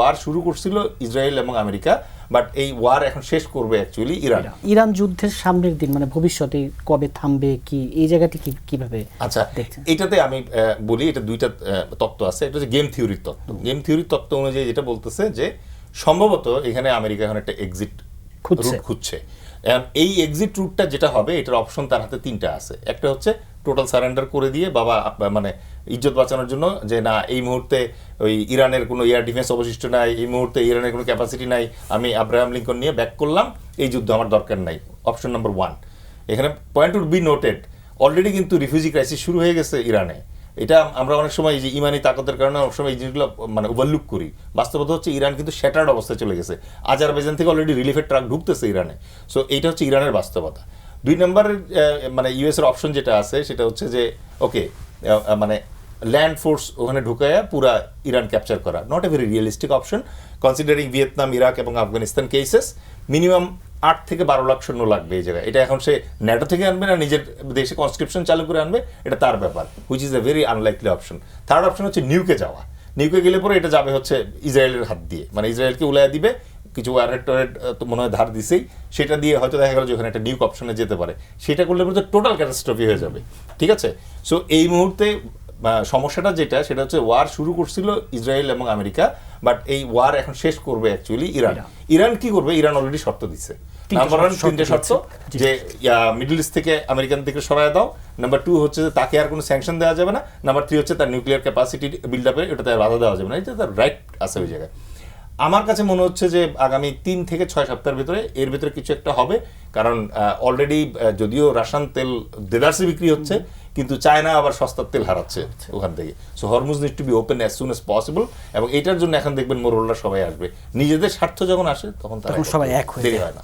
War শুরু করছিল Israel এবং আমেরিকা, বাট এই ওয়ার এখন শেষ করবে অ্যাকচুয়ালি ইরান। ইরান যুদ্ধের সামনের দিন মানে ভবিষ্যতে কবে থামবে, কি এই জায়গাটি কিভাবে? আচ্ছা, এটাতে আমি বলি, এটা দুইটা তত্ত্ব আছে। এটা হচ্ছে গেম থিওরির তত্ত্ব। গেম থিওরির তত্ত্ব অনুযায়ী যেটা বলতেছে যে সম্ভবত এখানে আমেরিকা এখন একটা এক্সিট রুট খুঁজছে। এই এক্সিট রুটটা যেটা হবে, এটার অপশন তার হাতে তিনটা আছে। একটা হচ্ছে টোটাল সারেন্ডার করে দিয়ে বাবা মানে ইজ্জত বাঁচানোর জন্য, যে না এই মুহূর্তে ওই ইরানের কোনো এয়ার ডিফেন্স অবশিষ্ট নাই, এই মুহূর্তে ইরানের কোনো ক্যাপাসিটি নাই, আমি আব্রাহাম লিঙ্কন নিয়ে ব্যাক করলাম, এই যুদ্ধ আমার দরকার নাই। Option number 1। এখানে point would be noted, already কিন্তু রিফিউজি ক্রাইসিস শুরু হয়ে গেছে ইরানে। এটা আমরা অনেক সময় এই যে ইমানি তাকতের কারণে অনেক সময় এই জিনিসগুলো মানে ওভারলুক করি। বাস্তবতা হচ্ছে ইরান কিন্তু শ্যাটার্ড অবস্থায় চলে গেছে। আজারবাইজান থেকে অলরেডি রিলিফের ট্রাক ঢুকতেছে ইরানে। সো এইটা হচ্ছে ইরানের বাস্তবতা। 2 নম্বরের মানে ইউএসের অপশন যেটা আছে সেটা হচ্ছে যে ওকে মানে ল্যান্ড ফোর্স ওখানে ঢুকায়া পুরা ইরান ক্যাপচার করা। Not a very realistic option considering Vietnam, Iraq এবং আফগানিস্তান কেসেস। মিনিমাম 8 থেকে 12 লাখ সৈন্য লাগবে এই জায়গায়। এটা এখন সে ন্যাটো থেকে আনবে না নিজের দেশে কনস্ক্রিপশন চালু করে আনবে, এটা তার ব্যাপার, which is a very unlikely option. Third option হচ্ছে নিউকে যাওয়া। নিউকে গেলে পরে এটা যাবে হচ্ছে ইসরায়েলের হাত দিয়ে, মানে ইসরায়েলকে উলাইয়া দিবে, কিছু ওয়ারেড টোয়ারেড তো মনে হয় ধার দিছেই, সেটা দিয়ে হয়তো দেখা গেল যে ওখানে একটা নিউক অপশনে যেতে পারে। সেটা করলে পরে টোটাল ক্যাটাস্ট্রফি হয়ে যাবে। ঠিক আছে, সো এই মুহূর্তে সমস্যাটা যেটা সেটা হচ্ছে ওয়ার শুরু করছিল ইসরায়েল এবং আমেরিকা, বাট এই ওয়ার এখন শেষ করবে অ্যাকচুয়ালি ইরান। ইরান কি করবে? ইরান অলরেডি শর্ত দিচ্ছে। নাম্বার 1 3টে শর্ত, যে মিডল ইস্ট থেকে আমেরিকান থেকে সরায় দাও। নাম্বার 2 হচ্ছে যে তাকে আর কোনো স্যাংশন দেওয়া যাবে না। নাম্বার 3 হচ্ছে তার নিউক্লিয়ার ক্যাপাসিটি বিল্ড আপে এটাতে বাধা দেওয়া যাবে না। এটা তার রাইট আছে ওই জায়গায়। আমার কাছে মনে হচ্ছে যে আগামী 3 থেকে 6 সপ্তাহের ভিতরে এর ভিতরে কিছু একটা হবে। কারণ অলরেডি যদিও রাশিয়ান তেল দেদারসে বিক্রি হচ্ছে, কিন্তু চায়না আবার সস্তার তেল হারাচ্ছে ওখান থেকে। So Hormuz need to be open as soon as possible. এবং এটার জন্য এখন দেখবেন মোরল্লা সবাই আসবে। নিজেদের স্বার্থ যখন আসে তখন তারা সবাই এক হয়ে দেরি হয় না।